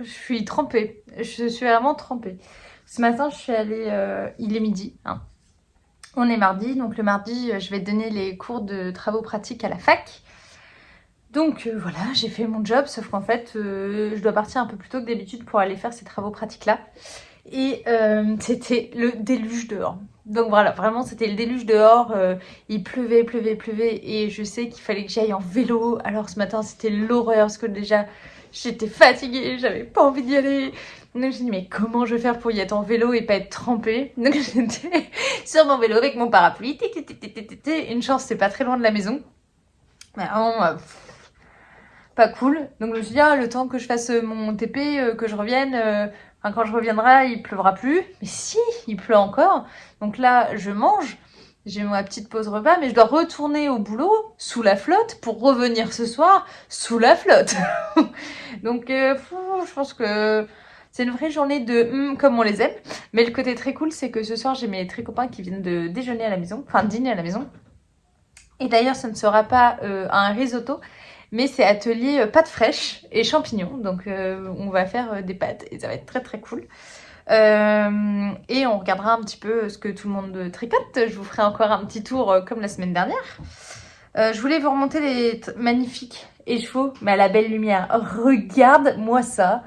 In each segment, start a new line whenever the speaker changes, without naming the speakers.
suis trempée. Je suis vraiment trempée. Ce matin, je suis allée... il est midi, hein. On est mardi, donc le mardi, je vais donner les cours de travaux pratiques à la fac. Donc voilà, j'ai fait mon job, sauf qu'en fait, je dois partir un peu plus tôt que d'habitude pour aller faire ces travaux pratiques-là. Et c'était le déluge dehors. Donc voilà, vraiment c'était le déluge dehors, il pleuvait, et je sais qu'il fallait que j'aille en vélo. Alors ce matin c'était l'horreur parce que déjà j'étais fatiguée, j'avais pas envie d'y aller. Donc je me suis dit mais comment je vais faire pour y être en vélo et pas être trempée. Donc j'étais sur mon vélo avec mon parapluie, une chance c'est pas très loin de la maison. Mais vraiment pas cool. Donc je me suis dit le temps que je fasse mon TP, que je revienne... Enfin, quand je reviendrai, il pleuvra plus. Mais si, il pleut encore. Donc là, je mange. J'ai ma petite pause repas, mais je dois retourner au boulot sous la flotte pour revenir ce soir sous la flotte. Donc, je pense que c'est une vraie journée de comme on les aime. Mais le côté très cool, c'est que ce soir, j'ai mes très copains qui viennent de déjeuner à la maison, enfin dîner à la maison. Et d'ailleurs, ce ne sera pas un risotto, mais c'est atelier pâtes fraîches et champignons. Donc on va faire des pâtes et ça va être très très cool. Et on regardera un petit peu ce que tout le monde tricote. Je vous ferai encore un petit tour comme la semaine dernière. Je voulais vous remonter les magnifiques écheveaux, mais à la belle lumière. Regarde-moi ça,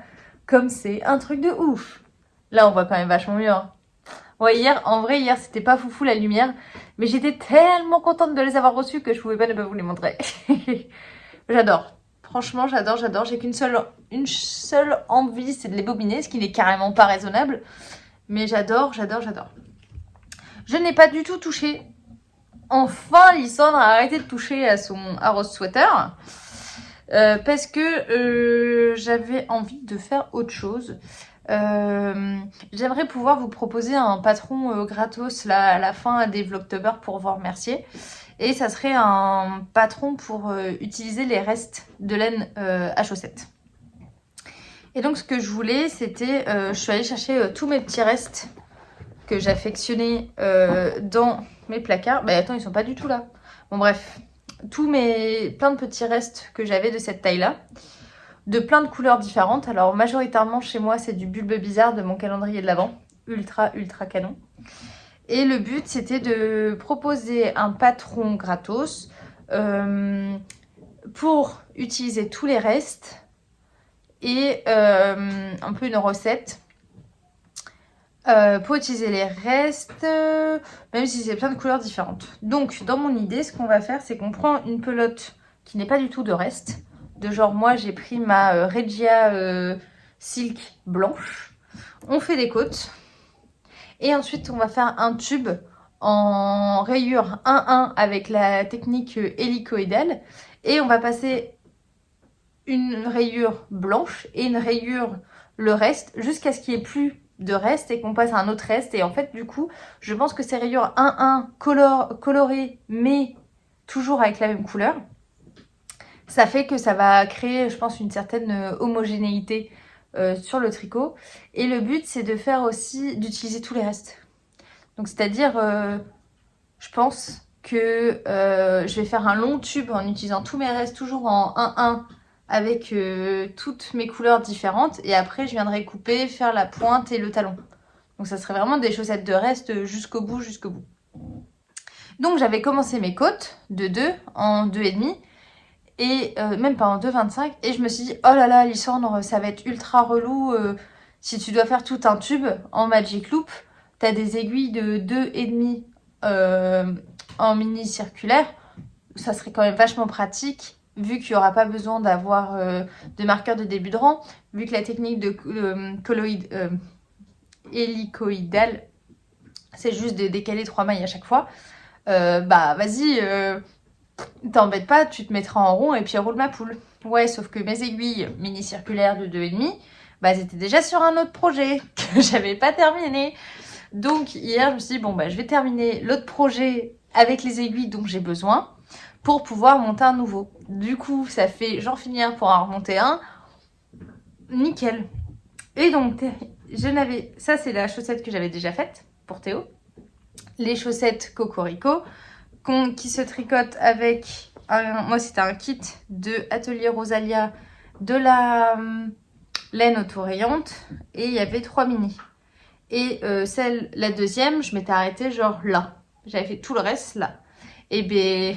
comme c'est un truc de ouf. Là on voit quand même vachement mieux, hein. Ouais, hier, c'était pas foufou la lumière, mais j'étais tellement contente de les avoir reçus que je pouvais pas ne pas vous les montrer. J'adore. Franchement, j'adore. J'ai une seule envie, c'est de les bobiner, ce qui n'est carrément pas raisonnable. Mais j'adore. Je n'ai pas du tout touché. Enfin, Lysandre a arrêté de toucher à son Arrose Sweater. Parce que j'avais envie de faire autre chose. J'aimerais pouvoir vous proposer un patron gratos là, à la fin des Vlogtober pour vous remercier. Et ça serait un patron pour utiliser les restes de laine à chaussettes. Et donc ce que je voulais, c'était, je suis allée chercher tous mes petits restes que j'affectionnais dans mes placards. Bah attends, ils sont pas du tout là. Bon bref, plein de petits restes que j'avais de cette taille-là, de plein de couleurs différentes. Alors majoritairement chez moi, c'est du Bulbe Bizarre de mon calendrier de l'Avent, ultra canon. Et le but, c'était de proposer un patron gratos pour utiliser tous les restes et un peu une recette pour utiliser les restes, même si c'est plein de couleurs différentes. Donc, dans mon idée, ce qu'on va faire, c'est qu'on prend une pelote qui n'est pas du tout de reste. De genre, moi, j'ai pris ma Regia Silk blanche. On fait des côtes. Et ensuite, on va faire un tube en rayure 1-1 avec la technique hélicoïdale. Et on va passer une rayure blanche et une rayure le reste jusqu'à ce qu'il n'y ait plus de reste et qu'on passe à un autre reste. Et en fait, du coup, je pense que ces rayures 1-1 colorées, mais toujours avec la même couleur, ça fait que ça va créer, je pense, une certaine homogénéité sur le tricot. Et le but, c'est de faire aussi, d'utiliser tous les restes. Donc, c'est-à-dire, je pense que je vais faire un long tube en utilisant tous mes restes, toujours en 1-1, avec toutes mes couleurs différentes. Et après, je viendrai couper, faire la pointe et le talon. Donc, ça serait vraiment des chaussettes de reste jusqu'au bout. Donc, j'avais commencé mes côtes de 2 en 2,5. Et même pas en 2,25. Et je me suis dit, oh là là, Lysandre, ça va être ultra relou si tu dois faire tout un tube en Magic Loop. T'as des aiguilles de 2,5 en mini circulaire. Ça serait quand même vachement pratique, vu qu'il n'y aura pas besoin d'avoir de marqueur de début de rang, vu que la technique de hélicoïdale, c'est juste de décaler 3 mailles à chaque fois. Bah vas-y, t'embête pas, tu te mettras en rond et puis roule ma poule. Ouais, sauf que mes aiguilles mini circulaires de 2,5, bah elles étaient déjà sur un autre projet que j'avais pas terminé. Donc hier, je me suis dit, bon bah je vais terminer l'autre projet avec les aiguilles dont j'ai besoin pour pouvoir monter un nouveau. Du coup, ça fait j'en finis un pour en remonter un. Nickel. Et donc, ça c'est la chaussette que j'avais déjà faite pour Théo. Les chaussettes Cocorico qui se tricotent avec moi c'était un kit de Atelier Rosalia de la laine autorayante et il y avait 3 mini. Et la deuxième, je m'étais arrêtée genre là. J'avais fait tout le reste là. Et ben,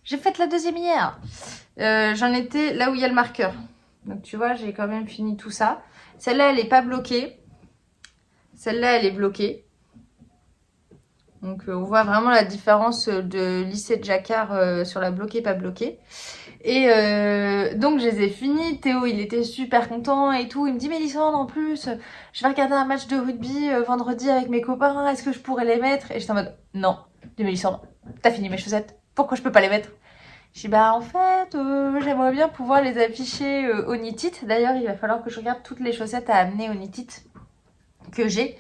j'ai fait la deuxième hier. J'en étais là où il y a le marqueur. Donc tu vois, j'ai quand même fini tout ça. Celle-là, elle n'est pas bloquée. Celle-là, elle est bloquée. Donc on voit vraiment la différence de lissé de jacquard sur la bloquée, pas bloquée. Et donc je les ai finis. Théo, il était super content et tout. Il me dit, Mélissandre, en plus, je vais regarder un match de rugby vendredi avec mes copains. Est-ce que je pourrais les mettre? Et j'étais en mode, non. Je dis, Mélissandre, t'as fini mes chaussettes. Pourquoi je peux pas les mettre? Je dis, bah en fait, j'aimerais bien pouvoir les afficher au Knit It. D'ailleurs, il va falloir que je regarde toutes les chaussettes à amener au Knit It que j'ai.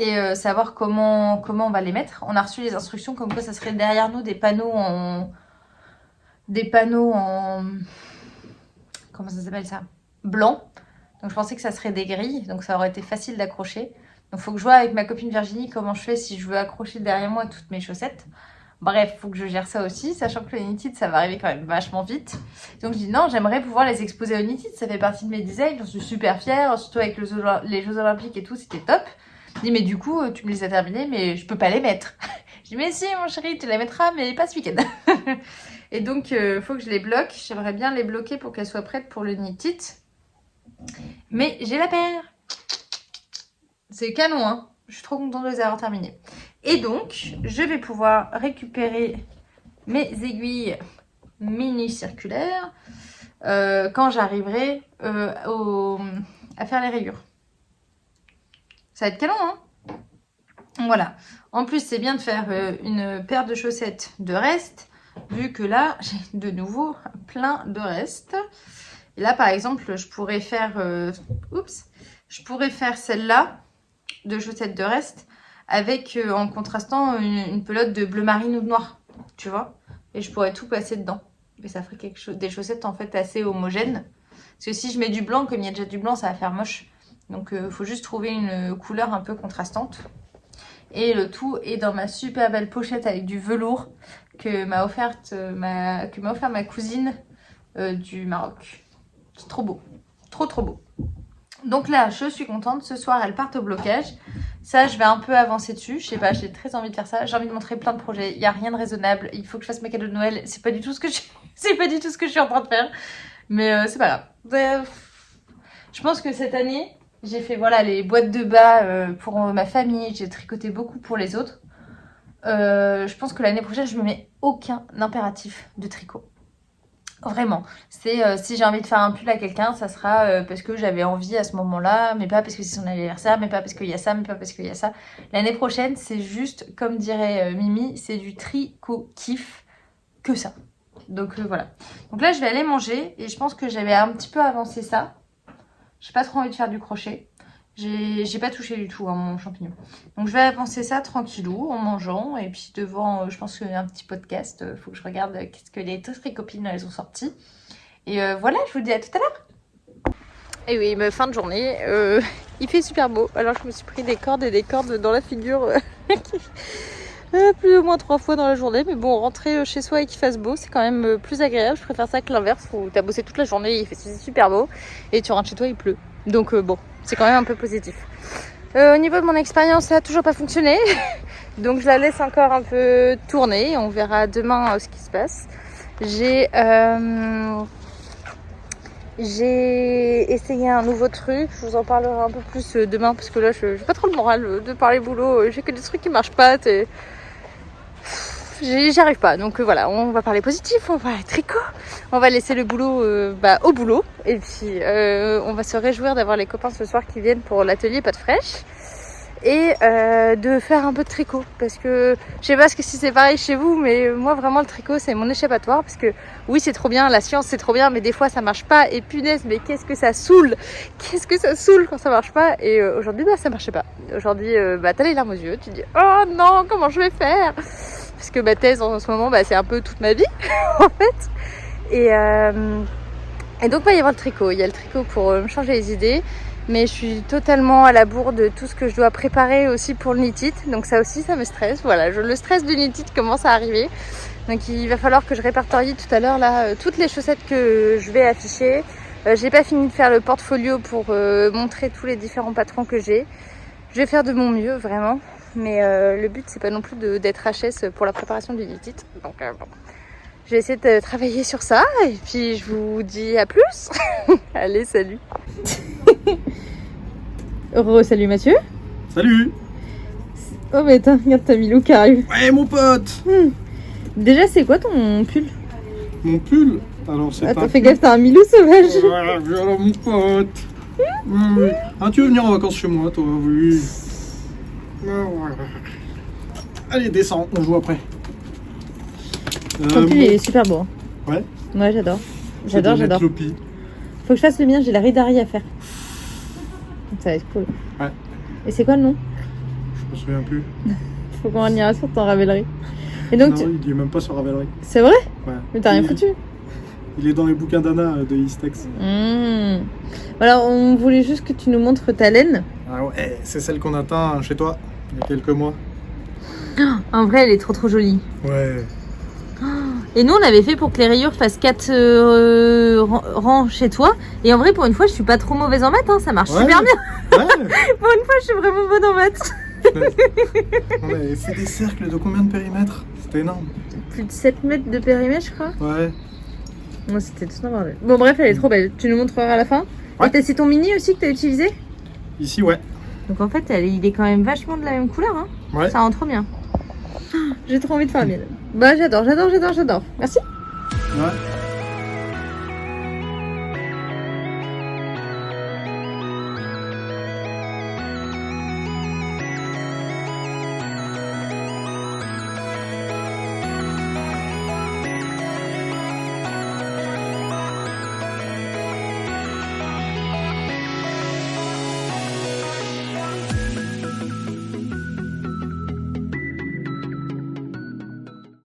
Et savoir comment on va les mettre. On a reçu les instructions comme quoi ça serait derrière nous des panneaux en... Comment ça s'appelle ça? Blanc. Donc je pensais que ça serait des grilles, donc ça aurait été facile d'accrocher. Donc il faut que je vois avec ma copine Virginie comment je fais si je veux accrocher derrière moi toutes mes chaussettes. Bref, il faut que je gère ça aussi, sachant que le Knit It, ça va arriver quand même vachement vite. Donc je dis non, j'aimerais pouvoir les exposer au Knit It, ça fait partie de mes designs, j'en suis super fière, surtout avec les Jeux Olympiques et tout, c'était top. Je dis mais du coup, tu me les as terminés, mais je peux pas les mettre. Je dis mais si mon chéri, tu les mettras, mais pas ce week-end. Et donc, faut que je les bloque. J'aimerais bien les bloquer pour qu'elles soient prêtes pour le Knit It. Mais j'ai la paire. C'est canon, hein. Je suis trop contente de les avoir terminées. Et donc, je vais pouvoir récupérer mes aiguilles mini circulaires quand j'arriverai à faire les rayures. Ça va être canon, hein. Voilà. En plus, c'est bien de faire une paire de chaussettes de reste, vu que là, j'ai de nouveau plein de restes. Et là, par exemple, je pourrais faire celle-là de chaussettes de reste avec, en contrastant, une pelote de bleu marine ou de noir, tu vois. Et je pourrais tout passer dedans. Et ça ferait des chaussettes, en fait, assez homogènes. Parce que si je mets du blanc, comme il y a déjà du blanc, ça va faire moche. Donc, il faut juste trouver une couleur un peu contrastante. Et le tout est dans ma super belle pochette avec du velours que m'a offert ma cousine du Maroc. C'est trop beau. Trop beau. Donc là, je suis contente. Ce soir, elles partent au blocage. Ça, je vais un peu avancer dessus. Je sais pas, j'ai très envie de faire ça. J'ai envie de montrer plein de projets. Il n'y a rien de raisonnable. Il faut que je fasse mes cadeaux de Noël. C'est pas du tout ce que je suis en train de faire. Mais c'est pas grave. Je pense que cette année... J'ai fait voilà les boîtes de bas pour ma famille, j'ai tricoté beaucoup pour les autres. Je pense que l'année prochaine, je me mets aucun impératif de tricot. Vraiment. C'est si j'ai envie de faire un pull à quelqu'un, ça sera parce que j'avais envie à ce moment-là, mais pas parce que c'est son anniversaire, mais pas parce qu'il y a ça, mais pas parce qu'il y a ça. L'année prochaine, c'est juste, comme dirait Mimi, c'est du tricot kiff, que ça. Donc voilà. Donc là, je vais aller manger et je pense que j'avais un petit peu avancé ça. J'ai pas trop envie de faire du crochet. J'ai pas touché du tout à mon champignon. Donc je vais avancer ça tranquillou en mangeant. Et puis devant, je pense un petit podcast. Faut que je regarde qu'est-ce que les copines elles ont sorti. Et voilà, je vous dis à tout à l'heure. Et oui, fin de journée. Il fait super beau. Alors je me suis pris des cordes et des cordes dans la figure. Plus ou moins 3 fois dans la journée, mais bon, rentrer chez soi et qu'il fasse beau, c'est quand même plus agréable. Je préfère ça que l'inverse où t'as bossé toute la journée, il fait super beau et tu rentres chez toi, il pleut. Donc bon, c'est quand même un peu positif. Au niveau de mon expérience, ça a toujours pas fonctionné, donc je la laisse encore un peu tourner. On verra demain ce qui se passe. J'ai essayé un nouveau truc, je vous en parlerai un peu plus demain parce que là, j'ai pas trop le moral de parler boulot. J'ai que des trucs qui marchent pas. J'y arrive pas, donc voilà, on va parler positif, on va parler tricot, on va laisser le boulot au boulot et puis on va se réjouir d'avoir les copains ce soir qui viennent pour l'atelier pâte fraîche et de faire un peu de tricot parce que je sais pas si c'est pareil chez vous, mais moi vraiment le tricot c'est mon échappatoire parce que oui c'est trop bien, la science c'est trop bien, mais des fois ça marche pas et punaise mais qu'est-ce que ça saoule quand ça marche pas. Et aujourd'hui ça marchait pas. Aujourd'hui t'as les larmes aux yeux, tu te dis oh non comment je vais faire. Parce que ma thèse en ce moment, c'est un peu toute ma vie, en fait. Et donc, il va y avoir le tricot. Il y a le tricot pour me changer les idées. Mais je suis totalement à la bourre de tout ce que je dois préparer aussi pour le Knit It. Donc ça aussi, ça me stresse. Voilà, le stress du Knit It commence à arriver. Donc il va falloir que je répertorie tout à l'heure là toutes les chaussettes que je vais afficher. J'ai pas fini de faire le portfolio pour montrer tous les différents patrons que j'ai. Je vais faire de mon mieux, vraiment. Mais le but, c'est pas non plus d'être HS pour la préparation du titre. Donc bon. Je vais essayer de travailler sur ça. Et puis, je vous dis à plus. Allez, salut. Salut Mathieu.
Salut.
Oh mais attends, regarde, t'as Milou qui arrive.
Ouais, mon pote.
Déjà, c'est quoi ton pull?
Mon pull. Alors, c'est
Attends, fais gaffe, t'as un Milou sauvage.
Ouais, viens là, mon pote. Oui. Ah, tu veux venir en vacances chez moi, toi? Oui. Allez, descends, on joue après.
Ton pull, il est super beau.
Ouais.
Ouais, j'adore.
Faut
Faut que je fasse le mien, j'ai la Rydari à faire. Ça va être cool.
Ouais.
Et c'est quoi le nom?
Je me souviens plus.
Faut qu'on ira sur ton Ravelry. Et donc
non, il est même pas sur Ravelry.
C'est vrai?
Ouais.
Mais t'as rien foutu?
Il est dans les bouquins d'Anna de Istex.
Alors, on voulait juste que tu nous montres ta laine.
Ah ouais, c'est celle qu'on a teint chez toi il y a quelques mois.
En vrai, elle est trop jolie.
Ouais.
Et nous, on avait fait pour que les rayures fassent 4 rangs chez toi. Et en vrai, pour une fois, je suis pas trop mauvaise en maths, hein, ça marche super bien.
Ouais.
Pour une fois, je suis vraiment bonne en maths.
On avait fait des cercles de combien de périmètres? C'était énorme.
Plus de 7 mètres de périmètre, je crois.
Ouais.
Non, c'était tout un bordel. Bon, bref, elle est trop belle. Tu nous montreras à la fin.
Ouais.
Et c'est ton mini aussi que t'as utilisé?
Ici, ouais.
Donc en fait, il est quand même vachement de la même couleur. Hein.
Ouais.
Ça rend trop bien. J'ai trop envie de faire la mienne. Bah, j'adore. Merci.
Ouais.